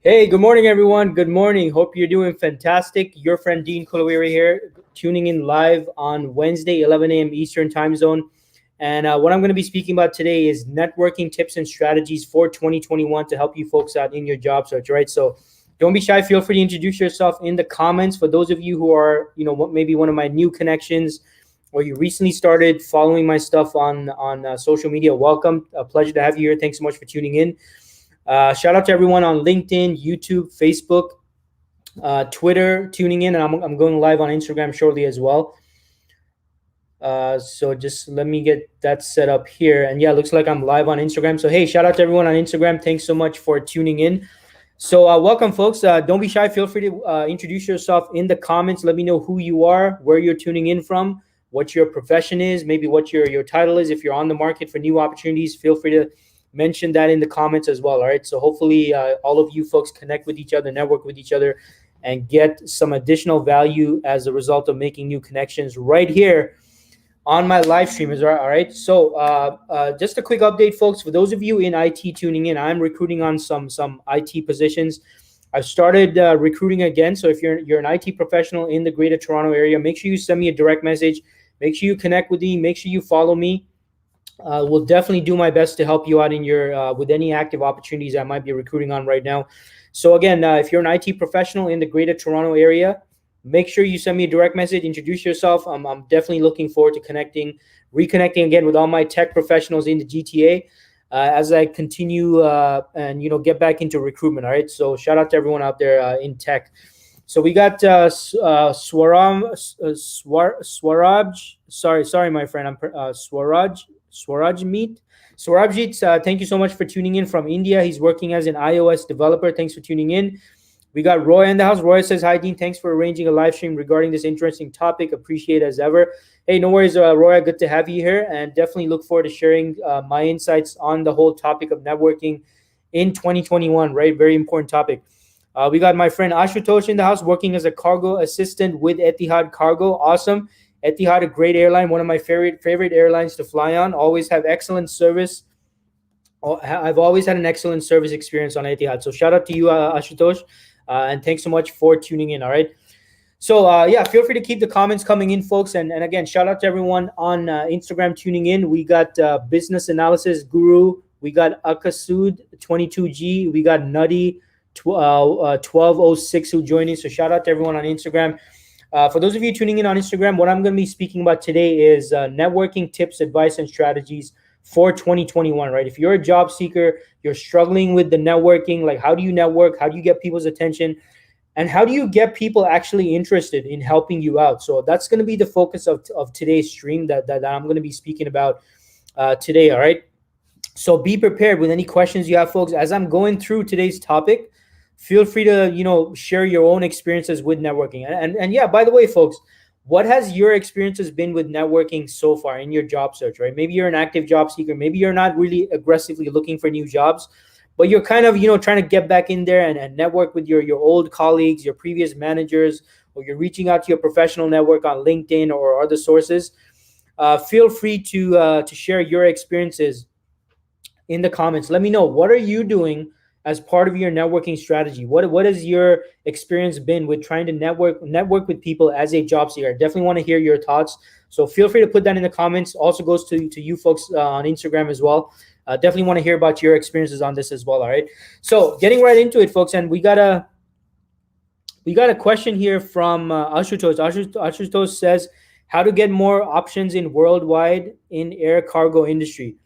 Hey, good morning, everyone. Good morning. Hope you're doing fantastic. Your friend Dean Kulaweera here, tuning in live on Wednesday, 11 a.m. Eastern Time Zone. And what I'm going to be speaking about today is networking tips and strategies for 2021 to help you folks out in your job search, right? So don't be shy. Feel free to introduce yourself in the comments. For those of you who are, maybe one of my new connections or you recently started following my stuff on social media, welcome. A pleasure to have you here. Thanks so much for tuning in. Shout out to everyone on LinkedIn, YouTube, Facebook, Twitter, tuning in, and I'm going live on Instagram shortly as well. So just let me get that set up here. And yeah, looks like I'm live on Instagram. So hey, shout out to everyone on Instagram. Thanks so much for tuning in. So welcome, folks. Don't be shy. Feel free to introduce yourself in the comments. Let me know who you are, where you're tuning in from, what your profession is, maybe what your title is. If you're on the market for new opportunities, feel free to mention that in the comments as well. All right. So hopefully all of you folks connect with each other, network with each other, and get some additional value as a result of making new connections right here on my live stream. All right. So just a quick update, folks. For those of you in IT tuning in, I'm recruiting on some IT positions. I've started recruiting again. So if you're an IT professional in the Greater Toronto area, make sure you send me a direct message. Make sure you connect with me. Make sure you follow me. Will definitely do my best to help you out in your with any active opportunities I might be recruiting on right now. So again, if you're an IT professional in the Greater Toronto area, make sure you send me a direct message, introduce yourself. I'm definitely looking forward to reconnecting again with all my tech professionals in the GTA as I continue and get back into recruitment. All right. So shout out to everyone out there in tech. So we got Swaraj. Sorry, my friend. I'm Swarajit, thank you so much for tuning in from India. He's working as an iOS developer. Thanks for tuning in. We got Roy in the house. Roy says, hi, Dean. Thanks for arranging a live stream regarding this interesting topic. Appreciate it as ever. Hey, no worries, Roy. Good to have you here. And definitely look forward to sharing my insights on the whole topic of networking in 2021, right? Very important topic. We got my friend Ashutosh in the house working as a cargo assistant with Etihad Cargo. Awesome. Etihad, a great airline, one of my favorite airlines to fly on. Always have excellent service. I've always had an excellent service experience on Etihad. So shout out to you, Ashutosh, and thanks so much for tuning in. All right. So yeah, feel free to keep the comments coming in, folks. And again, shout out to everyone on Instagram tuning in. We got Business Analysis Guru. We got Akasud 22G. We got Nutty 1206 who joined in. So shout out to everyone on Instagram. For those of you tuning in on Instagram, what I'm going to be speaking about today is networking tips, advice, and strategies for 2021, right? If you're a job seeker, you're struggling with the networking, like how do you network? How do you get people's attention? And how do you get people actually interested in helping you out? So that's going to be the focus of today's stream that I'm going to be speaking about today, all right? So be prepared with any questions you have, folks. As I'm going through today's topic, feel free to share your own experiences with networking. And yeah, by the way, folks, what has your experiences been with networking so far in your job search, right? Maybe you're an active job seeker. Maybe you're not really aggressively looking for new jobs, but you're kind of trying to get back in there and network with your old colleagues, your previous managers, or you're reaching out to your professional network on LinkedIn or other sources. Feel free to share your experiences in the comments. Let me know, what are you doing as part of your networking strategy? What has your experience been with trying to network with people as a job seeker? I definitely want to hear your thoughts. So feel free to put that in the comments. Also goes to you folks on Instagram as well. Definitely want to hear about your experiences on this as well. All right. So getting right into it, folks, and we got a question here from Ashutosh. Ashutosh says, how to get more options in worldwide in air cargo industry.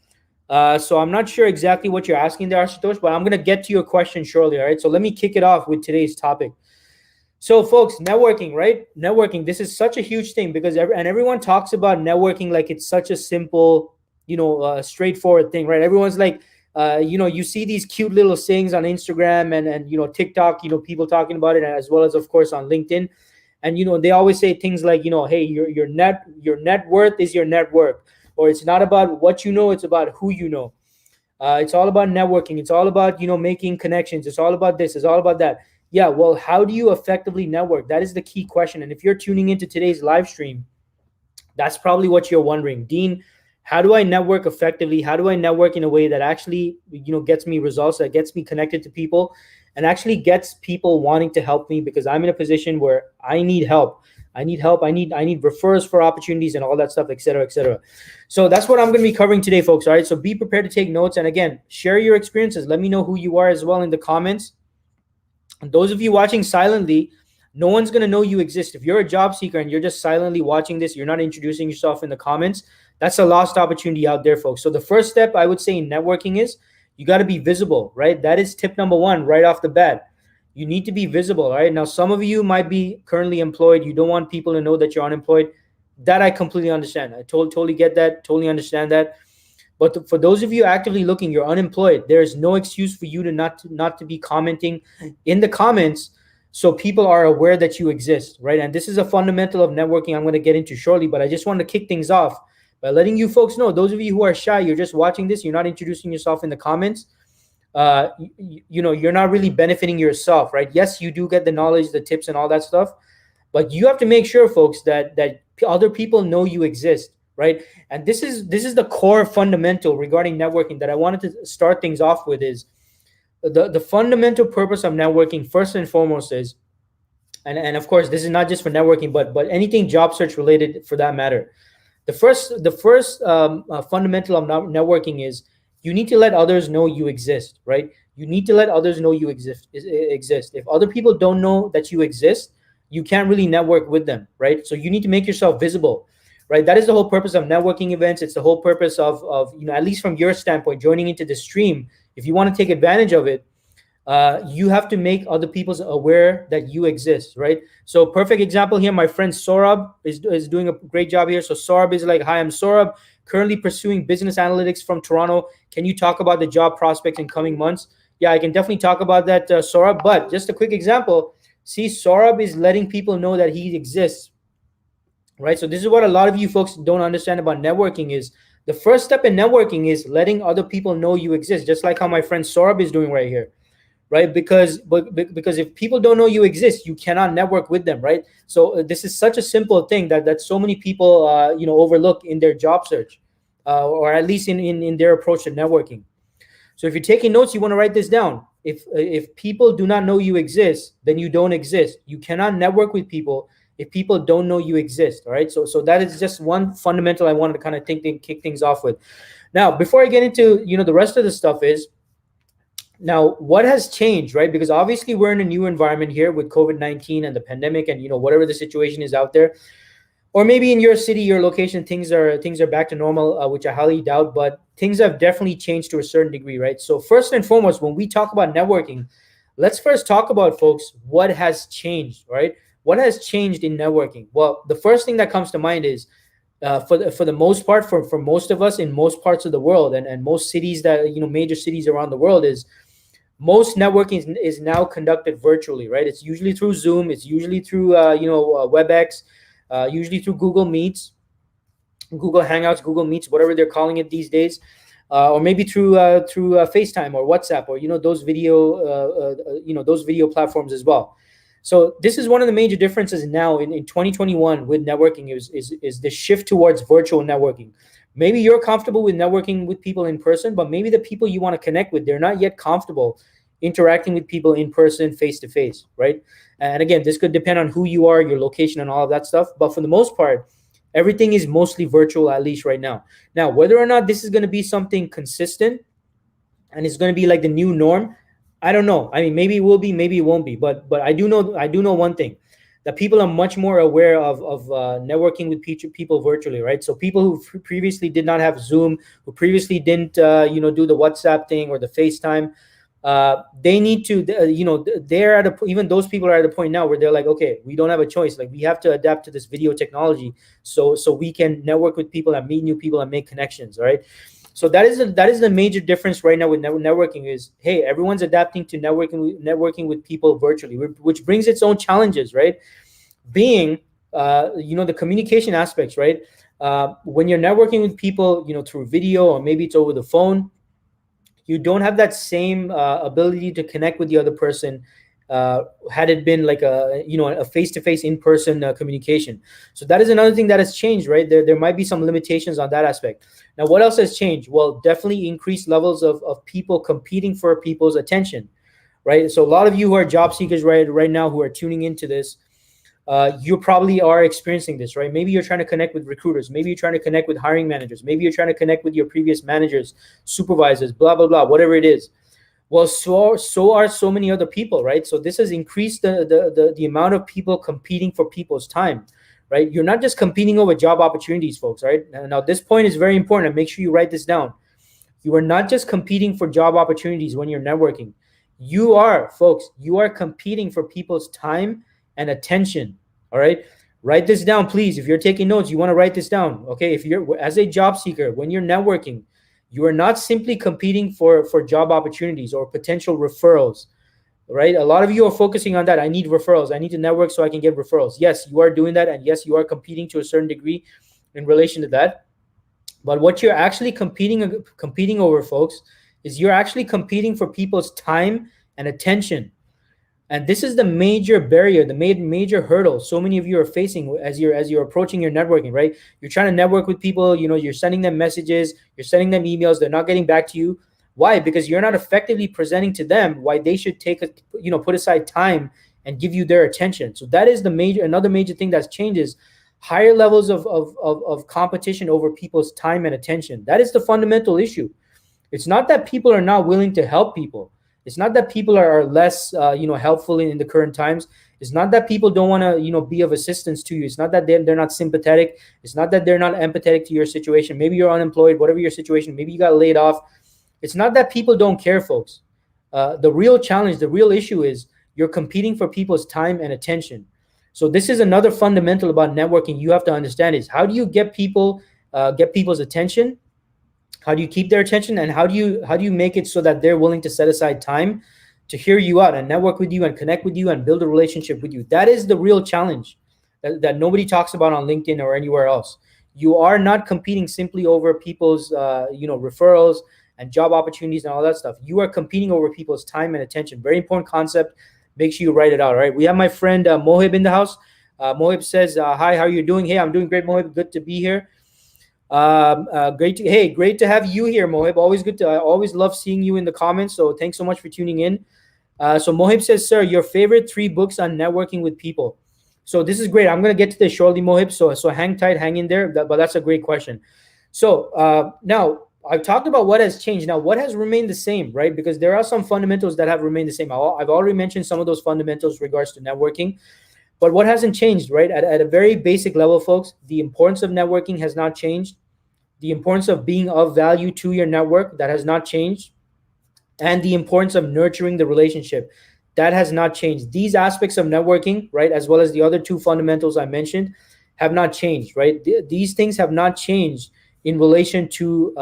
So I'm not sure exactly what you're asking there, Ashutosh, but I'm going to get to your question shortly. All right. So let me kick it off with today's topic. So folks, networking, right? Networking. This is such a huge thing because everyone talks about networking like it's such a simple, straightforward thing, right? Everyone's like, you see these cute little sayings on Instagram and TikTok, people talking about it, as well as, of course, on LinkedIn. And, they always say things like, hey, your net worth is your net worth. Or it's not about what you know, it's about who you know. It's all about networking. It's all about, making connections. It's all about this. It's all about that. Yeah, well, how do you effectively network? That is the key question. And if you're tuning into today's live stream, that's probably what you're wondering. Dean, How do I network effectively? How do I network in a way that actually, gets me results, that gets me connected to people, and actually gets people wanting to help me, because I'm in a position where I need help. I need help. I need referrals for opportunities and all that stuff, et cetera, et cetera. So that's what I'm going to be covering today, folks. All right. So be prepared to take notes. And again, share your experiences. Let me know who you are as well in the comments. And those of you watching silently, no one's going to know you exist. If you're a job seeker and you're just silently watching this, you're not introducing yourself in the comments, that's a lost opportunity out there, folks. So the first step I would say in networking is you got to be visible, right? That is tip number one right off the bat. You need to be visible, right? Now, some of you might be currently employed. You don't want people to know that you're unemployed. That I completely understand. I totally get that, totally understand that. But for those of you actively looking, you're unemployed. There is no excuse for you to not to be commenting in the comments, so people are aware that you exist, right? And this is a fundamental of networking I'm going to get into shortly. But I just want to kick things off by letting you folks know, those of you who are shy, you're just watching this, you're not introducing yourself in the comments. You're not really benefiting yourself, right? Yes, you do get the knowledge, the tips, and all that stuff, but you have to make sure, folks, that other people know you exist, right? And this is the core fundamental regarding networking that I wanted to start things off with. Is the fundamental purpose of networking, first and foremost, is, and of course this is not just for networking, but anything job search related for that matter. The first fundamental of networking is you need to let others know you exist, right? You need to let others know you exist. If other people don't know that you exist, you can't really network with them, right? So you need to make yourself visible, right? That is the whole purpose of networking events. It's the whole purpose of at least from your standpoint, joining into the stream. If you want to take advantage of it, you have to make other people aware that you exist, right? So perfect example here, my friend Saurabh is doing a great job here. So Saurabh is like, hi, I'm Saurabh, currently pursuing business analytics from Toronto. Can you talk about the job prospects in coming months? Yeah, I can definitely talk about that, Saurabh. But just a quick example, see, Saurabh is letting people know that he exists, right? So this is what a lot of you folks don't understand about networking is the first step in networking is letting other people know you exist, just like how my friend Saurabh is doing right here, right? Because if people don't know you exist, you cannot network with them, right? So this is such a simple thing that so many people overlook in their job search, or at least in their approach to networking. So if you're taking notes, you want to write this down. If people do not know you exist, then you don't exist. You cannot network with people if people don't know you exist. All right. So that is just one fundamental I wanted to kind of kick things off with. Now, before I get into the rest of the stuff is, now what has changed, right? Because obviously we're in a new environment here with COVID-19 and the pandemic, and whatever the situation is out there, or maybe in your city, your location, things are back to normal, which I highly doubt, but things have definitely changed to a certain degree, right? So first and foremost, when we talk about networking, let's first talk about, folks, what has changed, right? What has changed in networking? Well, the first thing that comes to mind is, for the most part, for most of us in most parts of the world, and most cities that major cities around the world, is most networking is now conducted virtually, right? It's usually through Zoom. It's usually through WebEx, usually through Google Meets, Google Hangouts, Google Meets, whatever they're calling it these days, or maybe through FaceTime or WhatsApp, or those video platforms as well. So this is one of the major differences now in 2021 with networking is the shift towards virtual networking. Maybe you're comfortable with networking with people in person, but maybe the people you want to connect with, they're not yet comfortable interacting with people in person, face to face, right? And again, this could depend on who you are, your location, and all of that stuff. But for the most part, everything is mostly virtual, at least right now. Now, whether or not this is going to be something consistent and it's going to be like the new norm, I don't know. I mean, maybe it will be, maybe it won't be. But I do know one thing, that people are much more aware of networking with people virtually, right? So people who previously did not have Zoom, who previously didn't do the WhatsApp thing or the FaceTime, they need to they're at even those people are at a point now where they're like, okay, we don't have a choice, like we have to adapt to this video technology so we can network with people and meet new people and make connections. All right. So that is the major difference right now with networking is, hey, everyone's adapting to networking with people virtually, which brings its own challenges, right? Being the communication aspects, right? When you're networking with people through video, or maybe it's over the phone, you don't have that same ability to connect with the other person had it been like a face-to-face in-person communication. So that is another thing that has changed, right? There might be some limitations on that aspect. Now, what else has changed? Well, definitely increased levels of people competing for people's attention, right? So a lot of you who are job seekers right now who are tuning into this, you probably are experiencing this, right? Maybe you're trying to connect with recruiters. Maybe you're trying to connect with hiring managers. Maybe you're trying to connect with your previous managers, supervisors, blah, blah, blah, whatever it is. Well, so are so many other people, right? So this has increased the amount of people competing for people's time, right? You're not just competing over job opportunities, folks, right? Now, this point is very important, and make sure you write this down. You are not just competing for job opportunities when you're networking. You are, folks, you are competing for people's time and attention. All right. Write this down, please. If you're taking notes, you want to write this down. Okay. If you're as a job seeker, when you're networking, you are not simply competing for job opportunities or potential referrals. Right. A lot of you are focusing on that. I need referrals. I need to network so I can get referrals. Yes, you are doing that. And yes, you are competing to a certain degree in relation to that. But what you're actually competing over, folks, is you're actually competing for people's time and attention. And this is the major barrier, the major hurdle so many of you are facing as you're approaching your networking, right? You're trying to network with people, you're sending them messages, you're sending them emails, they're not getting back to you. Why? Because you're not effectively presenting to them why they should put aside time and give you their attention. So that is another major thing that's changed is higher levels of competition over people's time and attention. That is the fundamental issue. It's not that people are not willing to help people. It's not that people are less, helpful in the current times. It's not that people don't want to, be of assistance to you. It's not that they're not sympathetic. It's not that they're not empathetic to your situation. Maybe you're unemployed, whatever your situation. Maybe you got laid off. It's not that people don't care, folks. The real challenge, the real issue is you're competing for people's time and attention. So this is another fundamental about networking you have to understand is how do you get people's attention? How do you keep their attention, and how do you make it so that they're willing to set aside time to hear you out and network with you and connect with you and build a relationship with you? That is the real challenge that nobody talks about on LinkedIn or anywhere else. You are not competing simply over people's referrals and job opportunities and all that stuff. You are competing over people's time and attention. Very important concept. Make sure you write it out. All right. We have my friend Mohib in the house. Mohib says, "Hi, how are you doing?" Hey, I'm doing great, Mohib. Good to be here. Great to have you here, Mohib. Always good to. I always love seeing you in the comments. So thanks so much for tuning in. So Mohib says, "Sir, your favorite 3 books on networking with people." So this is great. I'm gonna get to this shortly, Mohib. So hang tight, hang in there. But that's a great question. So now I've talked about what has changed. Now, what has remained the same, right? Because there are some fundamentals that have remained the same. I've already mentioned some of those fundamentals regards to networking. But what hasn't changed, right? At a very basic level, folks, the importance of networking has not changed. The importance of being of value to your network, that has not changed. And the importance of nurturing the relationship, that has not changed. These aspects of networking, right, as well as the other 2 fundamentals I mentioned, have not changed, right? These things have not changed in relation to,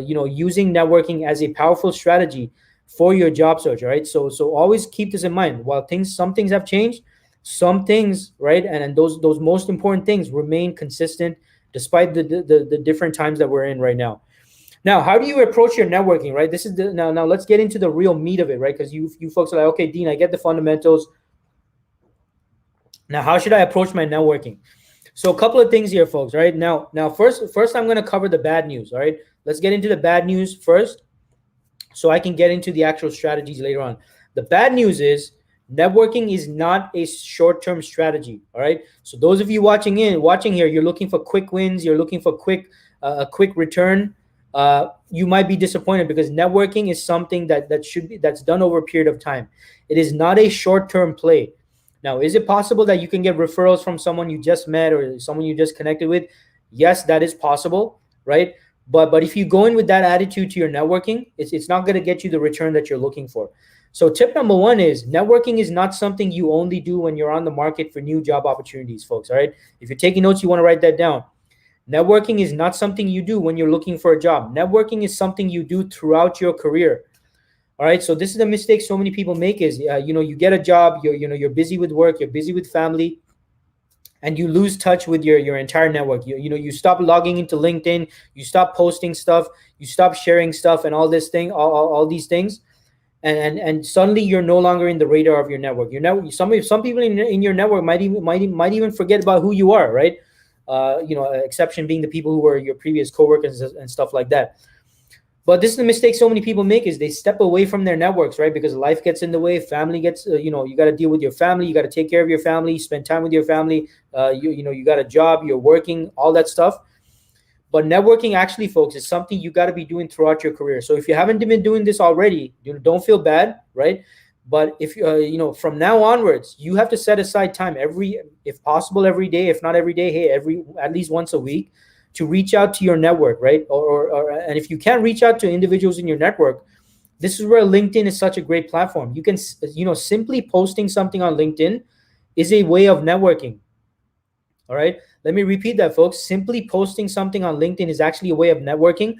using networking as a powerful strategy for your job search, right? So always keep this in mind. While some things have changed, some things, right, and those most important things remain consistent despite the different times that we're in right now. Now, how do you approach your networking, right? This is now let's get into the real meat of it, right? Because you folks are like, okay, Dean, I get the fundamentals. Now, how should I approach my networking? So a couple of things here, folks, right? Now first I'm going to cover the bad news, all right? Let's get into the bad news first so I can get into the actual strategies later on. The bad news is networking is not a short-term strategy. All right. So those of you watching here, you're looking for quick wins. You're looking for a quick return. You might be disappointed because networking is something that's done over a period of time. It is not a short-term play. Now, is it possible that you can get referrals from someone you just met or someone you just connected with? Yes, that is possible, right? But if you go in with that attitude to your networking, it's not going to get you the return that you're looking for. So tip number 1 is networking is not something you only do when you're on the market for new job opportunities, folks. All right. If you're taking notes, you want to write that down. Networking is not something you do when you're looking for a job. Networking is something you do throughout your career. All right. So this is the mistake so many people make is, you get a job, you're busy with work, you're busy with family, and you lose touch with your entire network. You stop logging into LinkedIn, you stop posting stuff, you stop sharing stuff and all these things. and suddenly you're no longer in the radar of your network. Some people in your network might even forget about who you are, right? Exception being the people who were your previous coworkers and stuff like that. But this is the mistake so many people make, is they step away from their networks, right? Because life gets in the way, family gets, you got to deal with your family, you got to take care of your family, spend time with your family. You got a job, you're working, all that stuff. But networking actually, folks, is something you got to be doing throughout your career. So if you haven't been doing this already, don't feel bad, right? But if from now onwards, you have to set aside time if possible, every day, if not every day, hey, at least once a week, to reach out to your network, right? And if you can't reach out to individuals in your network, this is where LinkedIn is such a great platform. You can, simply posting something on LinkedIn is a way of networking. All right. Let me repeat that, folks. Simply posting something on LinkedIn is actually a way of networking,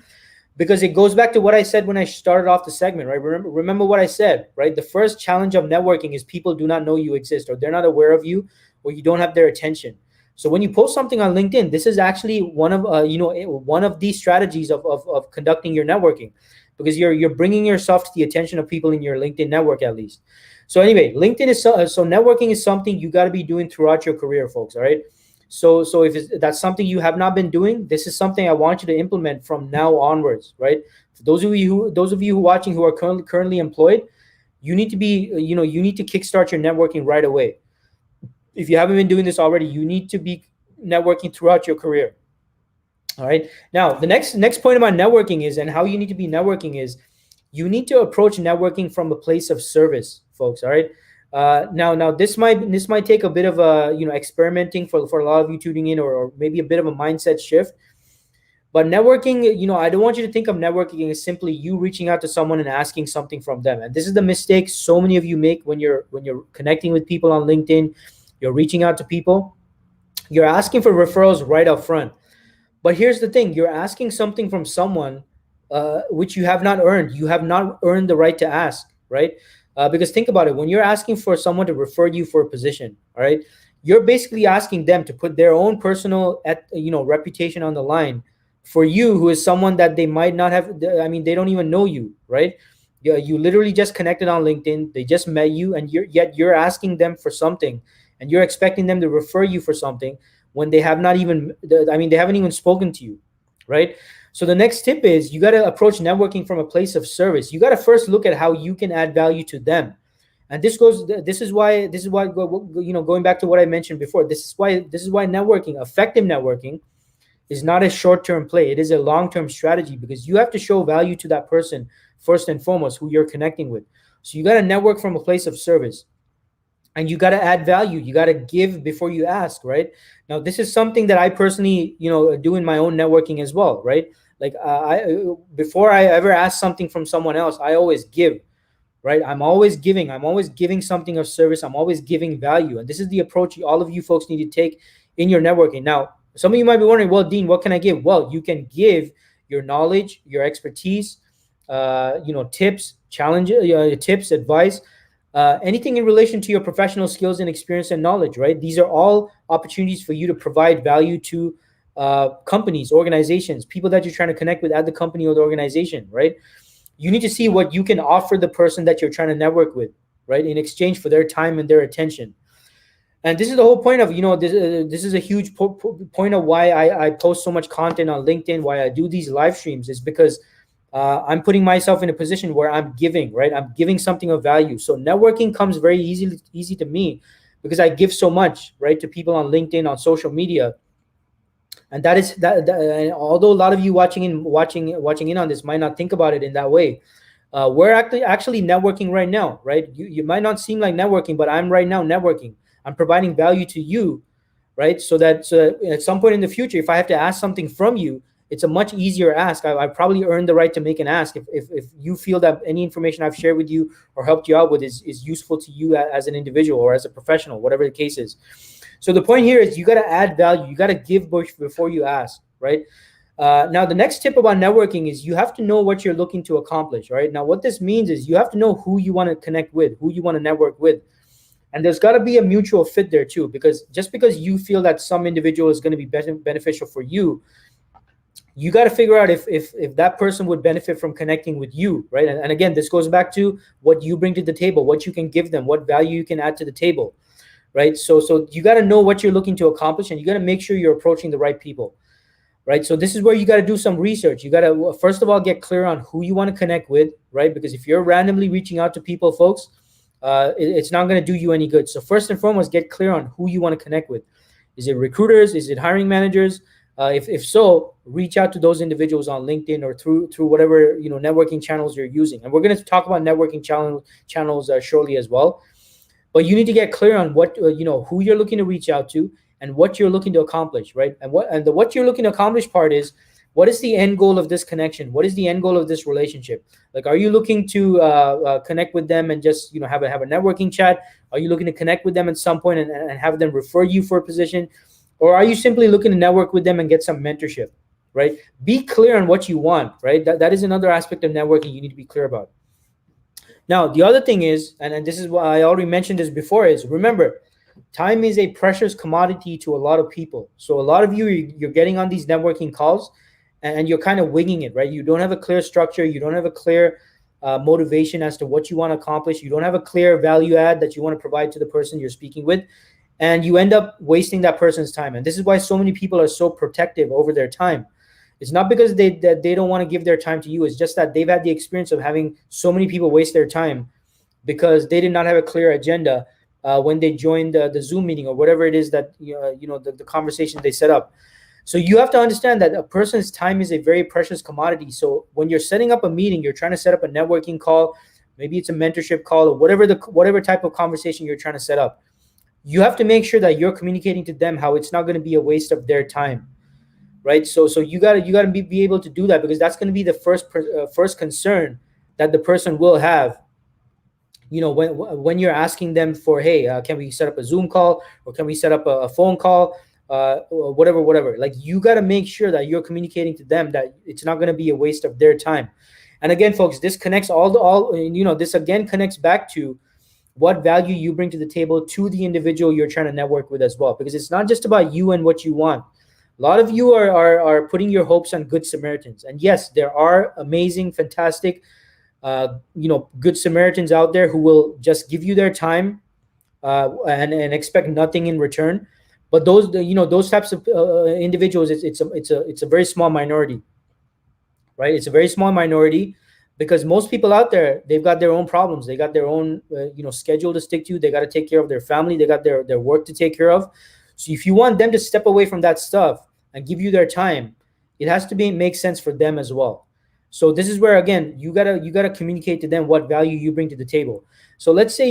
because it goes back to what I said when I started off the segment, right? Remember what I said, right? The first challenge of networking is people do not know you exist, or they're not aware of you, or you don't have their attention. So when you post something on LinkedIn, this is actually one of these strategies of conducting your networking, because you're bringing yourself to the attention of people in your LinkedIn network, at least. So anyway, LinkedIn is so networking is something you got to be doing throughout your career, folks. All right. So if that's something you have not been doing, this is something I want you to implement from now onwards, right? For those of you who watching who are currently employed, you need to be, you need to kickstart your networking right away. If you haven't been doing this already, you need to be networking throughout your career. All right. Now, the next point about networking is, and how you need to be networking is, you need to approach networking from a place of service, folks. All right. Now this might take a bit of experimenting for a lot of you tuning in, or maybe a bit of a mindset shift. But networking, I don't want you to think of networking as simply you reaching out to someone and asking something from them. And this is the mistake so many of you make when you're connecting with people on LinkedIn. You're reaching out to people. You're asking for referrals right up front. But here's the thing: you're asking something from someone which you have not earned. You have not earned the right to ask, right? Because think about it: when you're asking for someone to refer you for a position, all right, you're basically asking them to put their own personal, reputation on the line for you, who is someone that they might not have. I mean, they don't even know you, right? You literally just connected on LinkedIn. They just met you, and you're asking them for something, and you're expecting them to refer you for something when they have not even. They haven't even spoken to you, right? So the next tip is, you got to approach networking from a place of service. You got to first look at how you can add value to them. And this is why going back to what I mentioned before, this is why networking, effective networking, is not a short-term play. It is a long-term strategy, because you have to show value to that person first and foremost, who you're connecting with. So you got to network from a place of service. And you got to add value. You got to give before you ask, right? Now, this is something that I personally, do in my own networking as well, right? Like before I ever ask something from someone else, I always give, right? I'm always giving. I'm always giving something of service. I'm always giving value. And this is the approach all of you folks need to take in your networking. Now, some of you might be wondering, well, Dean, what can I give? Well, you can give your knowledge, your expertise, tips, challenges, tips, advice, anything in relation to your professional skills and experience and knowledge, right? These are all opportunities for you to provide value to companies, organizations, people that you're trying to connect with at the company or the organization, right? You need to see what you can offer the person that you're trying to network with, right, in exchange for their time and their attention. And this is the whole point of, this is a huge point of why I post so much content on LinkedIn, why I do these live streams, is because I'm putting myself in a position where I'm giving, right? I'm giving something of value. So networking comes very easy to me, because I give so much, right, to people on LinkedIn, on social media. And that is that. And although a lot of you watching in on this might not think about it in that way, we're actually networking right now, right? You might not seem like networking, but I'm right now networking. I'm providing value to you, right? So that at some point in the future, if I have to ask something from you, it's a much easier ask. I probably earned the right to make an ask if you feel that any information I've shared with you or helped you out with is useful to you as an individual or as a professional, whatever the case is. So the point here is, you got to add value. You got to give before you ask, right? Now, the next tip about networking is, you have to know what you're looking to accomplish, right? Now, what this means is, you have to know who you want to connect with, who you want to network with. And there's got to be a mutual fit there too, because just because you feel that some individual is going to be beneficial for you, you got to figure out if that person would benefit from connecting with you, right? And again, this goes back to what you bring to the table, what you can give them, what value you can add to the table, right? So you got to know what you're looking to accomplish, and you got to make sure you're approaching the right people, right? So this is where you got to do some research. You got to first of all get clear on who you want to connect with, right? Because if you're randomly reaching out to people, folks, it's not going to do you any good. So first and foremost, get clear on who you want to connect with. Is it recruiters? Is it hiring managers? If so, reach out to those individuals on LinkedIn or through whatever networking channels you're using. And we're going to talk about networking channels shortly as well. But you need to get clear on what who you're looking to reach out to and what you're looking to accomplish, right? And what you're looking to accomplish part is, what is the end goal of this connection? What is the end goal of this relationship? Like, are you looking to connect with them and just have a networking chat? Are you looking to connect with them at some point and have them refer you for a position? Or are you simply looking to network with them and get some mentorship, right? Be clear on what you want, right? That is another aspect of networking you need to be clear about. Now, the other thing is, and this is why I already mentioned this before, is remember, time is a precious commodity to a lot of people. So a lot of you're getting on these networking calls and you're kind of winging it, right? You don't have a clear structure. You don't have a clear motivation as to what you want to accomplish. You don't have a clear value add that you want to provide to the person you're speaking with. And you end up wasting that person's time. And this is why so many people are so protective over their time. It's not because they don't want to give their time to you. It's just that they've had the experience of having so many people waste their time because they did not have a clear agenda when they joined the Zoom meeting or whatever it is that the conversation they set up. So you have to understand that a person's time is a very precious commodity. So when you're setting up a meeting, you're trying to set up a networking call, maybe it's a mentorship call or whatever type of conversation you're trying to set up. You have to make sure that you're communicating to them how it's not going to be a waste of their time, right? So you got to be able to do that, because that's going to be the first concern that the person will have. When you're asking them for, hey, can we set up a Zoom call or can we set up a phone call, or whatever. Like, you got to make sure that you're communicating to them that it's not going to be a waste of their time. And again, folks, this connects this again connects back to what value you bring to the table to the individual you're trying to network with as well, because it's not just about you and what you want. A lot of you are putting your hopes on good Samaritans, and yes, there are amazing, fantastic, good Samaritans out there who will just give you their time and expect nothing in return. But those types of individuals, it's a very small minority, right? It's a very small minority. Because most people out there, they've got their own problems. They got their own, schedule to stick to. They got to take care of their family. They got their work to take care of. So if you want them to step away from that stuff and give you their time, it has to make sense for them as well. So this is where, again, you gotta communicate to them what value you bring to the table. So let's say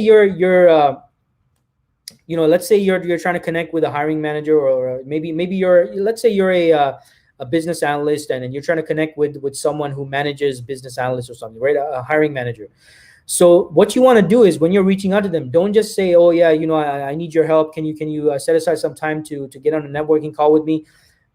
let's say you're trying to connect with a hiring manager, or maybe let's say you're a business analyst, and then you're trying to connect with someone who manages business analysts or something, right? A hiring manager. So what you want to do is, when you're reaching out to them, don't just say, oh yeah, I need your help. Can you set aside some time to get on a networking call with me,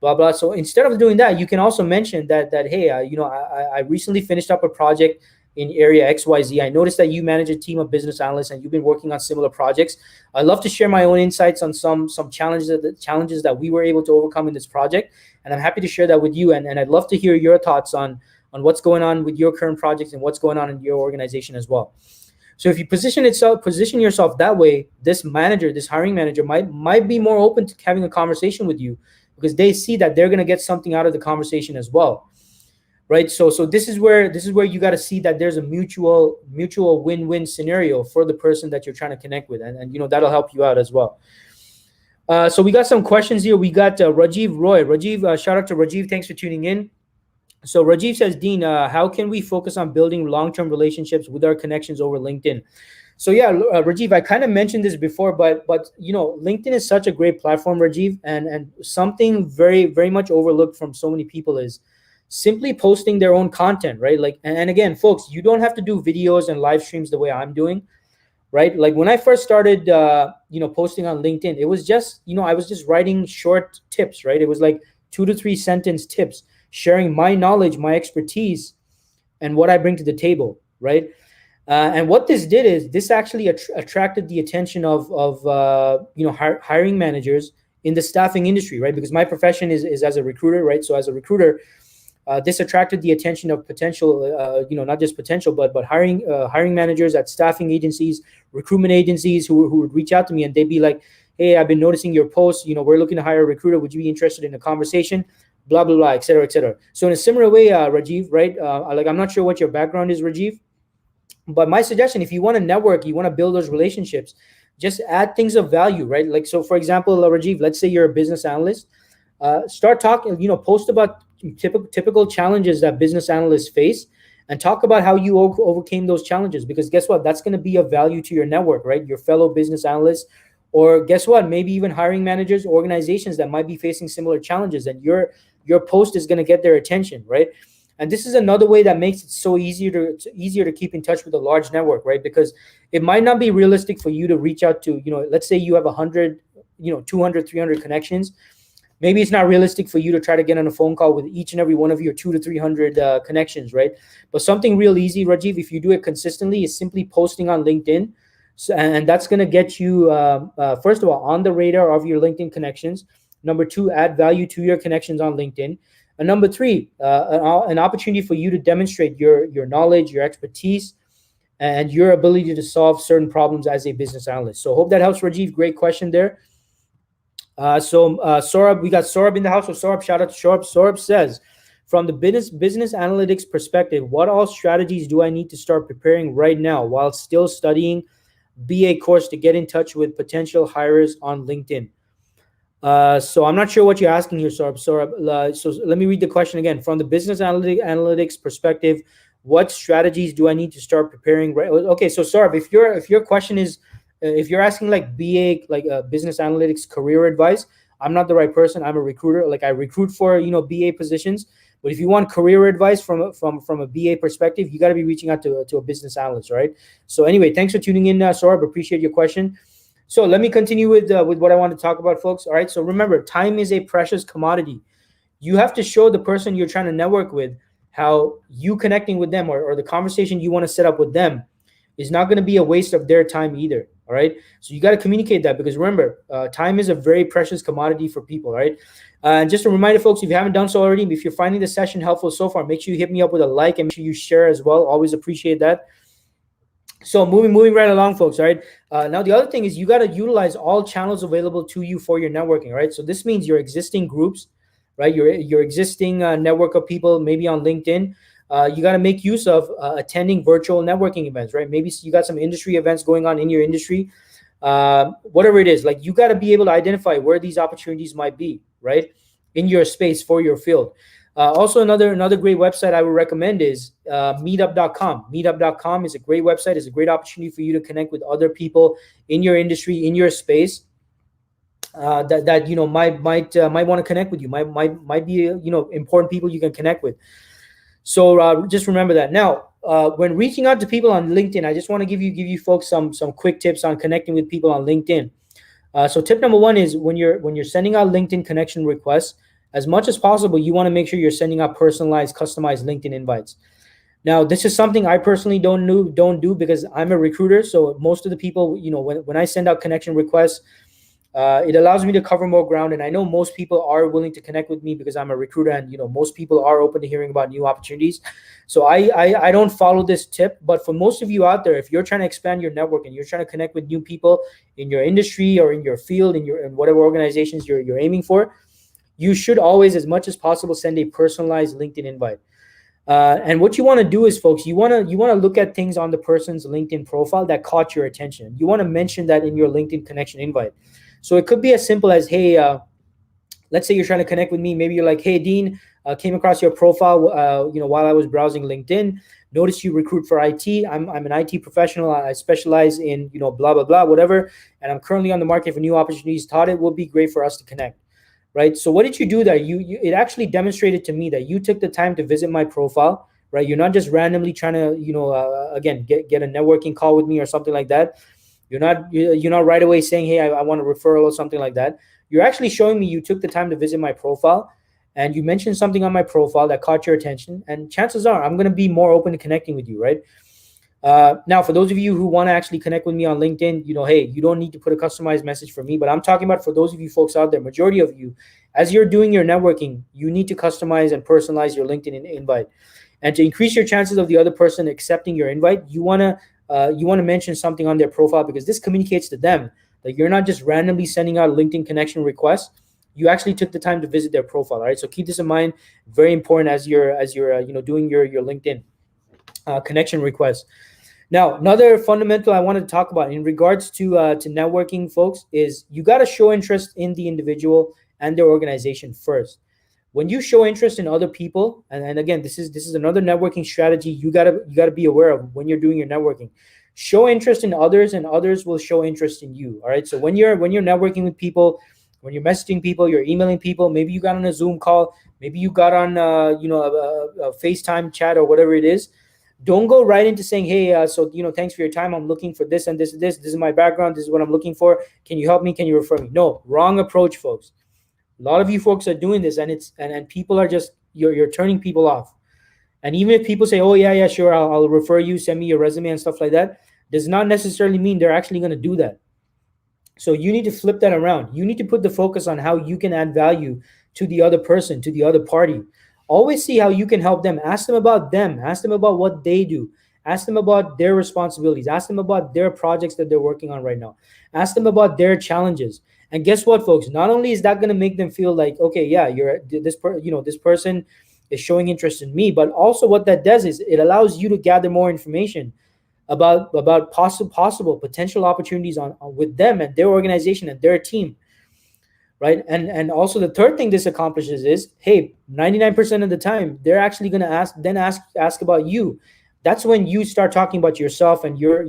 blah blah. So instead of doing that, you can also mention that hey, I recently finished up a project in area XYZ. I noticed that you manage a team of business analysts and you've been working on similar projects. I'd love to share my own insights on some challenges that we were able to overcome in this project. And I'm happy to share that with you. And I'd love to hear your thoughts on what's going on with your current projects and what's going on in your organization as well. So if you position yourself that way, this hiring manager might be more open to having a conversation with you, because they see that they're going to get something out of the conversation as well. Right. So this is where you got to see that there's a mutual win-win scenario for the person that you're trying to connect with. And that'll help you out as well. So we got some questions here. We got Rajiv Roy. Rajiv, shout out to Rajiv. Thanks for tuning in. So Rajiv says, Dean, how can we focus on building long-term relationships with our connections over LinkedIn? So yeah, Rajiv, I kind of mentioned this before, but LinkedIn is such a great platform, Rajiv, and something very, very much overlooked from so many people is simply posting their own content, right? Like, and again, folks, you don't have to do videos and live streams the way I'm doing, right? Like when I first started, posting on LinkedIn, it was just, I was just writing short tips, right? It was like 2 to 3 sentence tips, sharing my knowledge, my expertise, and what I bring to the table, right? And what this did is this actually attracted the attention of hiring managers in the staffing industry, right? Because my profession is as a recruiter, right? So as a recruiter, this attracted the attention of potential, not just potential, but hiring managers at staffing agencies, recruitment agencies who would reach out to me, and they'd be like, "Hey, I've been noticing your posts. We're looking to hire a recruiter. Would you be interested in a conversation?" Blah blah blah, et cetera, et cetera. So in a similar way, Rajiv, right? I'm not sure what your background is, Rajiv, but my suggestion, if you want to network, you want to build those relationships, just add things of value, right? Like, so for example, Rajiv, let's say you're a business analyst. Start talking, post about typical challenges that business analysts face, and talk about how you overcame those challenges, because guess what, that's going to be of value to your network, right? Your fellow business analysts, or guess what, maybe even hiring managers, organizations that might be facing similar challenges, and your post is going to get their attention, right? And this is another way that makes it so easier to keep in touch with a large network, right? Because it might not be realistic for you to reach out to, let's say you have 100, 200, 300 connections. Maybe it's not realistic for you to try to get on a phone call with each and every one of your 200 to 300 connections, right? But something real easy, Rajiv, if you do it consistently, is simply posting on LinkedIn. So, and that's going to get you, first of all, on the radar of your LinkedIn connections. Number two, add value to your connections on LinkedIn. And number three, an opportunity for you to demonstrate your knowledge, your expertise, and your ability to solve certain problems as a business analyst. So hope that helps, Rajiv. Great question there. Saurabh, we got Saurabh in the house. So Saurabh, shout out to Saurabh. Saurabh says, from the business analytics perspective, what all strategies do I need to start preparing right now while still studying BA course to get in touch with potential hires on LinkedIn? So I'm not sure what you're asking here, Saurabh. So let me read the question again. From the business analytics perspective, what strategies do I need to start preparing? Right. Okay. So Saurabh, if your question is, if you're asking like BA, like business analytics career advice, I'm not the right person. I'm a recruiter. Like, I recruit for BA positions. But if you want career advice from a BA perspective, you got to be reaching out to a business analyst, right? So anyway, thanks for tuning in, Saurabh. Appreciate your question. So let me continue with what I want to talk about, folks. All right. So remember, time is a precious commodity. You have to show the person you're trying to network with how you connecting with them, or the conversation you want to set up with them, is not going to be a waste of their time either. All right. So you got to communicate that, because remember, time is a very precious commodity for people. Right. And just a reminder, folks, if you haven't done so already, if you're finding the session helpful so far, make sure you hit me up with a like, and make sure you share as well. Always appreciate that. So moving right along, folks. All right. Now, the other thing is, you got to utilize all channels available to you for your networking. Right. So this means your existing groups, right? Your existing network of people, maybe on LinkedIn. You got to make use of attending virtual networking events, right? Maybe you got some industry events going on in your industry, whatever it is. Like, you got to be able to identify where these opportunities might be, right, in your space for your field. Also, another great website I would recommend is meetup.com. Meetup.com is a great website. It's a great opportunity for you to connect with other people in your industry, in your space, that might want to connect with you. Might be important people you can connect with. So just remember that. Now, when reaching out to people on LinkedIn, I just want to give you folks some quick tips on connecting with people on LinkedIn. So tip number one is, when you're sending out LinkedIn connection requests, as much as possible, you want to make sure you're sending out personalized, customized LinkedIn invites. Now, this is something I personally don't do, because I'm a recruiter. So most of the people, when I send out connection requests, it allows me to cover more ground. And I know most people are willing to connect with me because I'm a recruiter, and most people are open to hearing about new opportunities. So I don't follow this tip. But for most of you out there, if you're trying to expand your network and you're trying to connect with new people in your industry or in your field, in whatever organizations you're aiming for, you should always, as much as possible, send a personalized LinkedIn invite. And what you want to do is, folks, you want to look at things on the person's LinkedIn profile that caught your attention. You want to mention that in your LinkedIn connection invite. So it could be as simple as, hey, let's say you're trying to connect with me. Maybe you're like, hey, Dean, came across your profile, while I was browsing LinkedIn. Noticed you recruit for IT. I'm an IT professional. I specialize in, blah, blah, blah, whatever. And I'm currently on the market for new opportunities. Thought it would be great for us to connect. Right. So what did you do there? It actually demonstrated to me that you took the time to visit my profile. Right. You're not just randomly trying to, again, get a networking call with me or something like that. You're not right away saying, hey, I want a referral or something like that. You're actually showing me you took the time to visit my profile, and you mentioned something on my profile that caught your attention. And chances are I'm going to be more open to connecting with you. Right. Now, for those of you who want to actually connect with me on LinkedIn, hey, you don't need to put a customized message for me, but I'm talking about for those of you folks out there, majority of you, as you're doing your networking, you need to customize and personalize your LinkedIn invite. And to increase your chances of the other person accepting your invite, you want to mention something on their profile, because this communicates to them that you're not just randomly sending out LinkedIn connection requests. You actually took the time to visit their profile. All right, so keep this in mind. Very important as you're doing your LinkedIn connection requests. Now, another fundamental I wanted to talk about in regards to networking, folks, is you got to show interest in the individual and their organization first. When you show interest in other people, and again, this is another networking strategy you gotta be aware of when you're doing your networking. Show interest in others, and others will show interest in you. All right. So when you're networking with people, when you're messaging people, you're emailing people, maybe you got on a Zoom call, maybe you got on a FaceTime chat or whatever it is. Don't go right into saying, hey, so thanks for your time, I'm looking for this and this and this is my background, this is what I'm looking for, can you help me, can you refer me? No, wrong approach, folks. A lot of you folks are doing this, and people are just, you're turning people off. And even if people say, oh yeah, yeah, sure, I'll refer you, send me your resume and stuff like that, does not necessarily mean they're actually going to do that. So you need to flip that around. You need to put the focus on how you can add value to the other person, to the other party. Always see how you can help them. Ask them about them. Ask them about what they do. Ask them about their responsibilities. Ask them about their projects that they're working on right now. Ask them about their challenges. And guess what, folks? Not only is that going to make them feel like, okay, yeah, this person is showing interest in me, but also what that does is it allows you to gather more information about possible potential opportunities on with them and their organization and their team, right? And also the third thing this accomplishes is, hey, 99% of the time they're actually going to ask about you. That's when you start talking about yourself and your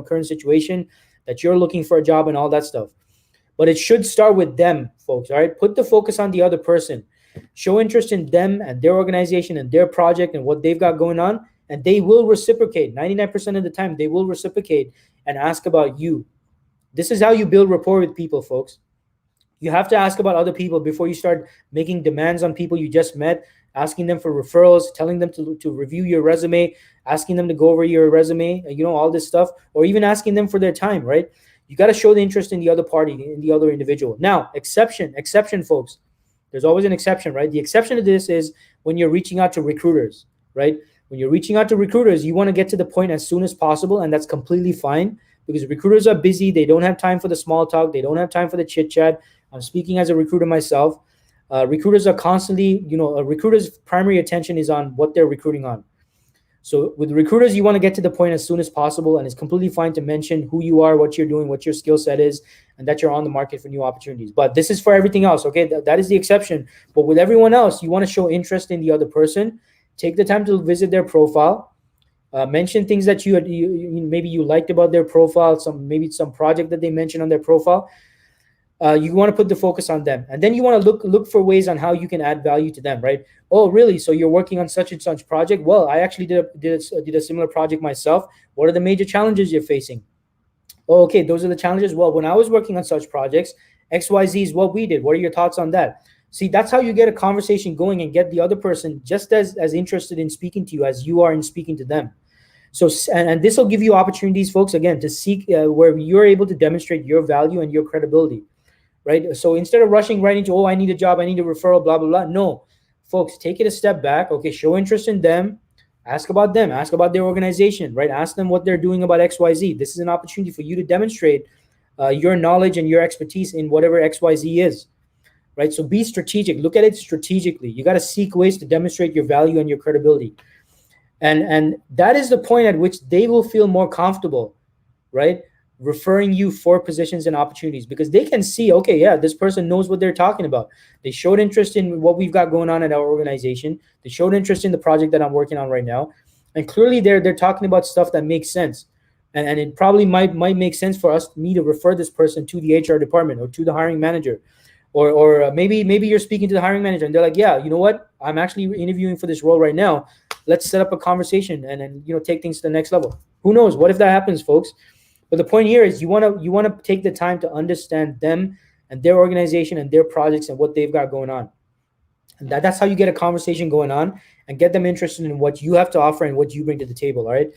current situation, that you're looking for a job and all that stuff. But it should start with them, folks. All right, put the focus on the other person. Show interest in them and their organization and their project and what they've got going on, and they will reciprocate. 99% of the time, they will reciprocate and ask about you. This is how you build rapport with people, folks. You have to ask about other people before you start making demands on people you just met, asking them for referrals, telling them to review your resume, asking them to go over your resume, all this stuff, or even asking them for their time, right? You got to show the interest in the other party, in the other individual. Now, exception, folks. There's always an exception, right? The exception to this is when you're reaching out to recruiters, right? When you're reaching out to recruiters, you want to get to the point as soon as possible, and that's completely fine, because recruiters are busy. They don't have time for the small talk. They don't have time for the chit chat. I'm speaking as a recruiter myself. Recruiters are constantly, a recruiter's primary attention is on what they're recruiting on. So with recruiters, you want to get to the point as soon as possible, and it's completely fine to mention who you are, what you're doing, what your skill set is, and that you're on the market for new opportunities. But this is for everything else, okay? That is the exception. But with everyone else, you want to show interest in the other person. Take the time to visit their profile. Mention things that maybe you liked about their profile, maybe some project that they mentioned on their profile. You want to put the focus on them, and then you want to look for ways on how you can add value to them, right? Oh, really? So you're working on such and such project? Well, I actually did a similar project myself. What are the major challenges you're facing? Oh, okay, those are the challenges. Well, when I was working on such projects, XYZ is what we did. What are your thoughts on that? See, that's how you get a conversation going and get the other person just as interested in speaking to you as you are in speaking to them. So, and this will give you opportunities, folks, again, to seek where you're able to demonstrate your value and your credibility. Right. So instead of rushing right into, oh, I need a job, I need a referral, blah, blah, blah. No, folks, take it a step back. Okay. Show interest in them. Ask about them. Ask about their organization, right? Ask them what they're doing about XYZ. This is an opportunity for you to demonstrate your knowledge and your expertise in whatever XYZ is, right? So be strategic. Look at it strategically. You got to seek ways to demonstrate your value and your credibility. And that is the point at which they will feel more comfortable, right? Referring you for positions and opportunities, because they can see, okay, yeah, this person knows what they're talking about. They showed interest in what we've got going on at our organization. They showed interest in the project that I'm working on right now. And clearly they're talking about stuff that makes sense. And it probably might make sense for me to refer this person to the HR department or to the hiring manager. Or maybe you're speaking to the hiring manager and they're like, yeah, you know what? I'm actually interviewing for this role right now. Let's set up a conversation and take things to the next level. Who knows? What if that happens, folks? But the point here is you want to take the time to understand them and their organization and their projects and what they've got going on. And that's how you get a conversation going on and get them interested in what you have to offer and what you bring to the table. All right.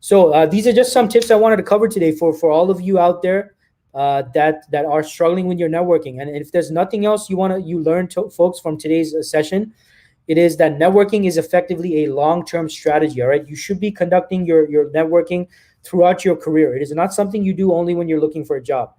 So these are just some tips I wanted to cover today for all of you out there that are struggling with your networking. And if there's nothing else you learn, folks, from today's session, it is that networking is effectively a long-term strategy. All right, you should be conducting your networking throughout your career. It is not something you do only when you're looking for a job.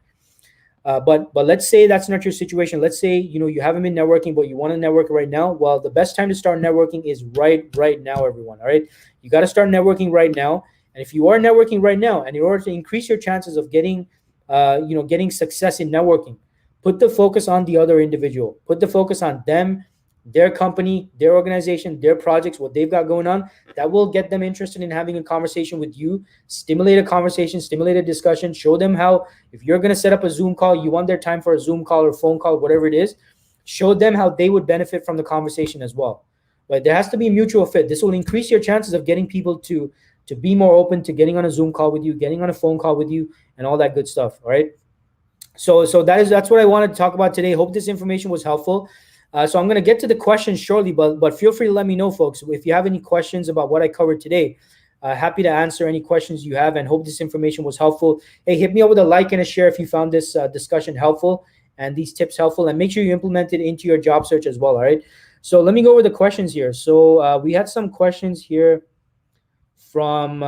But let's say that's not your situation. Let's say you haven't been networking, but you want to network right now. Well, the best time to start networking is right now, everyone. All right, you got to start networking right now. And if you are networking right now, and in order to increase your chances of getting success in networking, put the focus on the other individual. Put the focus on them, their company, their organization, their projects, what they've got going on. That will get them interested in having a conversation with you. Stimulate a conversation, stimulate a discussion. Show them how, if you're going to set up a Zoom call, you want their time for a Zoom call or phone call, whatever it is, show them how they would benefit from the conversation as well. Right? There has to be a mutual fit. This will increase your chances of getting people to be more open to getting on a Zoom call with you, getting on a phone call with you, and all that good stuff. All right. So that's what I wanted to talk about today. Hope this information was helpful. So I'm going to get to the questions shortly, but feel free to let me know, folks, if you have any questions about what I covered today. Happy to answer any questions you have, and hope this information was helpful. Hey, hit me up with a like and a share if you found this discussion helpful and these tips helpful, and make sure you implement it into your job search as well. All right. So let me go over the questions here. So we had some questions here from.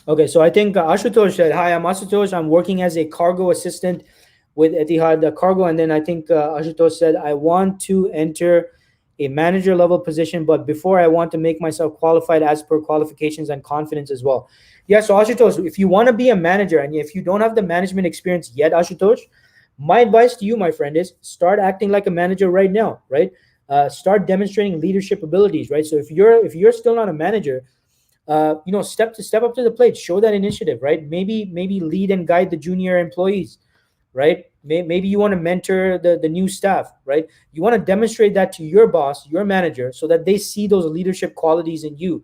Okay, so I think Ashutosh said, "Hi, I'm Ashutosh. I'm working as a cargo assistant with Etihad Cargo." And then I think Ashutosh said, "I want to enter a manager level position, but before I want to make myself qualified as per qualifications and confidence as well." Yeah, so Ashutosh, if you want to be a manager and if you don't have the management experience yet, Ashutosh, my advice to you, my friend, is start acting like a manager right now, right? Start demonstrating leadership abilities, right? So if you're still not a manager, step up to the plate, show that initiative, right? Maybe lead and guide the junior employees, right? Maybe you want to mentor the new staff, right? You want to demonstrate that to your boss, your manager, so that they see those leadership qualities in you.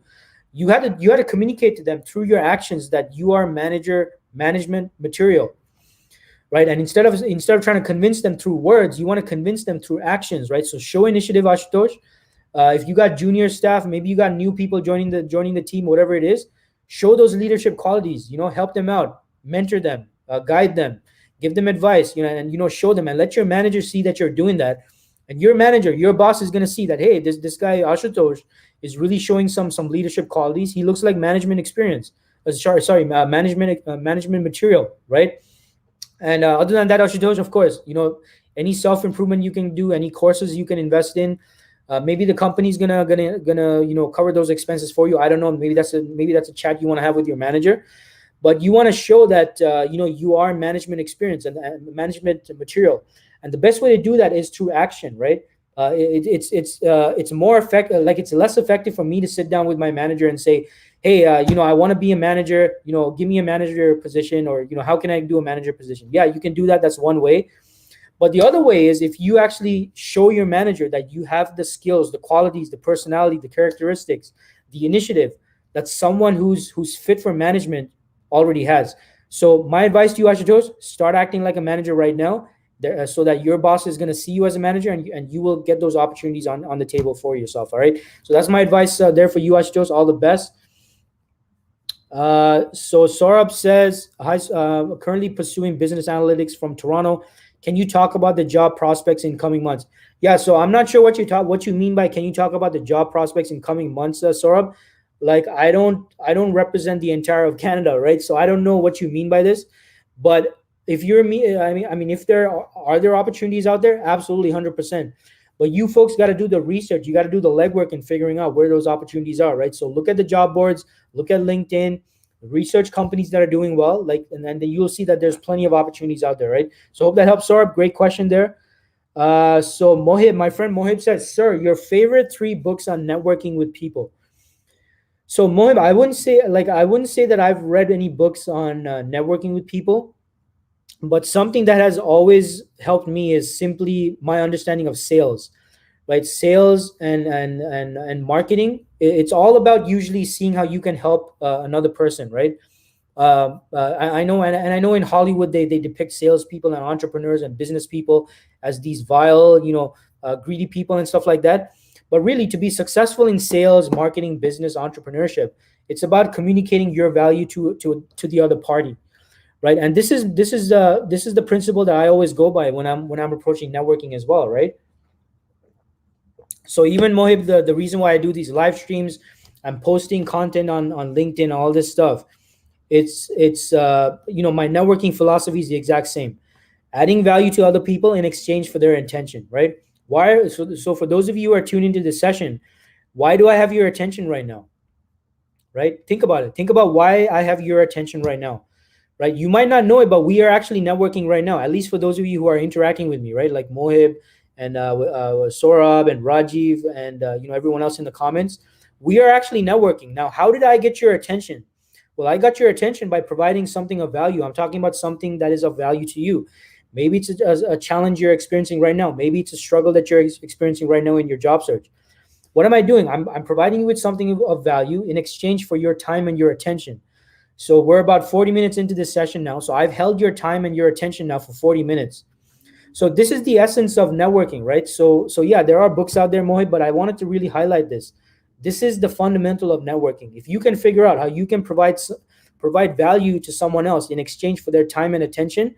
You had to communicate to them through your actions that you are management material, right? And instead of trying to convince them through words, you want to convince them through actions, right? So show initiative, Ashutosh. If you got junior staff, maybe you got new people joining the team, whatever it is, show those leadership qualities. Help them out, mentor them, guide them, give them advice. And show them, and let your manager see that you're doing that. And your manager, your boss, is going to see that, hey, this guy Ashutosh is really showing some leadership qualities. He looks like management experience. Management material, right? And other than that, Ashutosh, of course, any self improvement you can do, any courses you can invest in. Maybe the company's gonna cover those expenses for you. I don't know. Maybe that's a chat you want to have with your manager, but you want to show that you are management experience and management material. And the best way to do that is through action, right? It's more effective. Like, it's less effective for me to sit down with my manager and say, hey, I want to be a manager. Give me a manager position, or how can I do a manager position? Yeah, you can do that. That's one way. But the other way is if you actually show your manager that you have the skills, the qualities, the personality, the characteristics, the initiative that someone who's fit for management already has. So my advice to you, Ashutosh, start acting like a manager right now, so that your boss is going to see you as a manager, and you will get those opportunities on the table for yourself. All right. So that's my advice there for you, Ashutosh. All the best. So Saurabh says, "Hi, currently pursuing business analytics from Toronto. Can you talk about the job prospects in coming months?" Yeah, so I'm not sure what you mean by can you talk about the job prospects in coming months, Saurabh. Like, I don't represent the entire of Canada, right? So I don't know what you mean by this. But if you're me, I mean, if there opportunities out there, absolutely 100%. But you folks got to do the research. You got to do the legwork in figuring out where those opportunities are, right? So look at the job boards, look at LinkedIn, research companies that are doing well, and then you'll see that there's plenty of opportunities out there, right? So hope that helps, Saurabh. Great question there. So Mohib, my friend Mohib says, "Sir, your favorite 3 books on networking with people." So Mohib, I wouldn't say that I've read any books on networking with people, but something that has always helped me is simply my understanding of sales, right? Sales and marketing. It's all about usually seeing how you can help another person, right? I know, and I know in Hollywood they depict salespeople and entrepreneurs and business people as these vile, greedy people and stuff like that. But really, to be successful in sales, marketing, business, entrepreneurship, It's about communicating your value to the other party, right? And this is the principle that I always go by when I'm approaching networking as well, right? So even Mohib, the reason why I do these live streams, I'm posting content on LinkedIn, all this stuff. It's my networking philosophy is the exact same, adding value to other people in exchange for their attention, right? So for those of you who are tuning into this session, why do I have your attention right now? Right? Think about it. Think about why I have your attention right now. Right? You might not know it, but we are actually networking right now. At least for those of you who are interacting with me, right? Like Mohib and Saurabh and Rajiv and everyone else in the comments. We are actually networking. Now, how did I get your attention? Well, I got your attention by providing something of value. I'm talking about something that is of value to you. Maybe it's a challenge you're experiencing right now. Maybe it's a struggle that you're experiencing right now in your job search. What am I doing? I'm providing you with something of value in exchange for your time and your attention. So we're about 40 minutes into this session now. So I've held your time and your attention now for 40 minutes. So this is the essence of networking, right? So yeah, there are books out there, Mohit, but I wanted to really highlight this. This is the fundamental of networking. If you can figure out how you can provide value to someone else in exchange for their time and attention,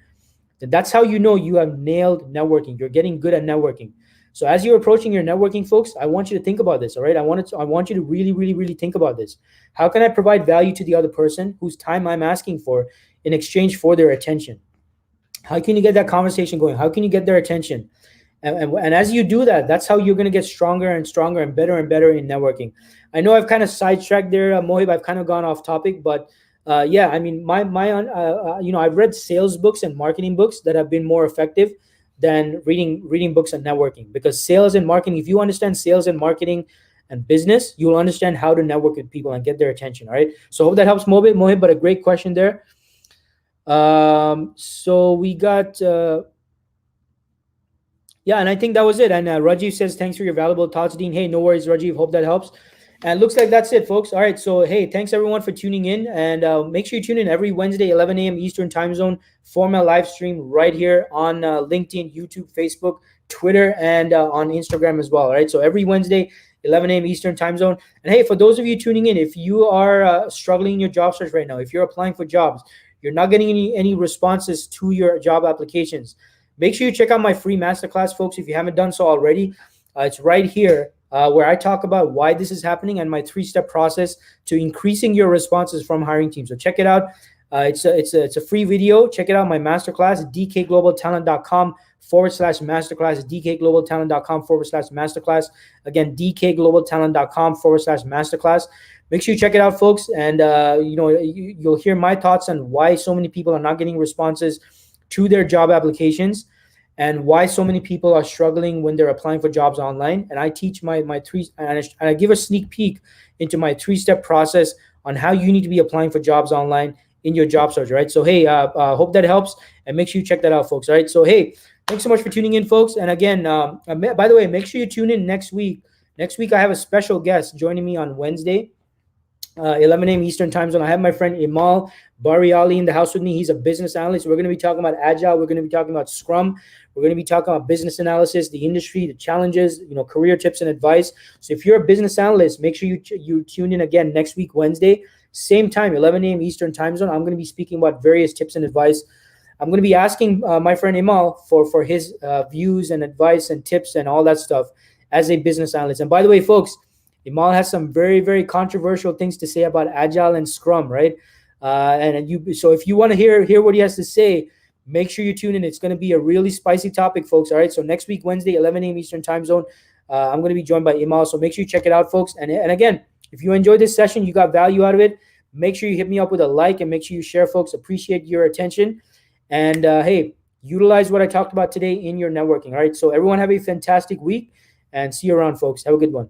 then that's how you know you have nailed networking. You're getting good at networking. So as you're approaching your networking, folks, I want you to think about this. All right, I want you to really, really, really think about this. How can I provide value to the other person whose time I'm asking for in exchange for their attention? How can you get that conversation going? How can you get their attention? And as you do that, that's how you're going to get stronger and stronger and better in networking. I know I've kind of sidetracked there, Mohib. I've kind of gone off topic, but yeah, I mean, I've read sales books and marketing books that have been more effective than reading books on networking, because sales and marketing, if you understand sales and marketing and business, you will understand how to network with people and get their attention. All right. So hope that helps, Mohib. But a great question there. So we got. Yeah, and I think that was it. And Rajiv says, thanks for your valuable thoughts, Dean. Hey, no worries, Rajiv. Hope that helps. And looks like that's it, folks. All right. So, hey, thanks everyone for tuning in. And make sure you tune in every Wednesday, 11 a.m. Eastern time zone for my live stream right here on LinkedIn, YouTube, Facebook, Twitter, and on Instagram as well. All right. So every Wednesday, 11 a.m. Eastern time zone. And hey, for those of you tuning in, if you are struggling in your job search right now, if you're applying for jobs, you're not getting any responses to your job applications, make sure you check out my free masterclass, folks, if you haven't done so already. It's right here where I talk about why this is happening and my 3-step process to increasing your responses from hiring teams. So check it out. It's a free video. Check it out, my masterclass, dkglobaltalent.com/masterclass, dkglobaltalent.com/masterclass. Again, dkglobaltalent.com/masterclass. Make sure you check it out, folks. And, you'll hear my thoughts on why so many people are not getting responses to their job applications and why so many people are struggling when they're applying for jobs online. And I teach my three, and I give a sneak peek into my 3-step process on how you need to be applying for jobs online in your job search, right? So, hey, hope that helps, and make sure you check that out, folks, all right? So, hey, thanks so much for tuning in, folks. And again, by the way, make sure you tune in next week. Next week, I have a special guest joining me on Wednesday, 11 a.m. Eastern time zone. I have my friend Imal Bariali in the house with me. He's a business analyst. We're going to be talking about Agile. We're going to be talking about Scrum. We're going to be talking about business analysis, the industry, the challenges, career tips and advice. So if you're a business analyst, make sure you tune in again next week, Wednesday, same time, 11 a.m. Eastern time zone. I'm going to be speaking about various tips and advice. I'm going to be asking my friend Imal for his views and advice and tips and all that stuff as a business analyst. And by the way, folks, Imal has some very, very controversial things to say about Agile and Scrum, right? So if you want to hear what he has to say, make sure you tune in. It's going to be a really spicy topic, folks. All right. So next week, Wednesday, 11 a.m. Eastern time zone, I'm going to be joined by Imal. So make sure you check it out, folks. And again, if you enjoyed this session, you got value out of it, make sure you hit me up with a like and make sure you share, folks. Appreciate your attention. And hey, utilize what I talked about today in your networking. All right. So everyone have a fantastic week and see you around, folks. Have a good one.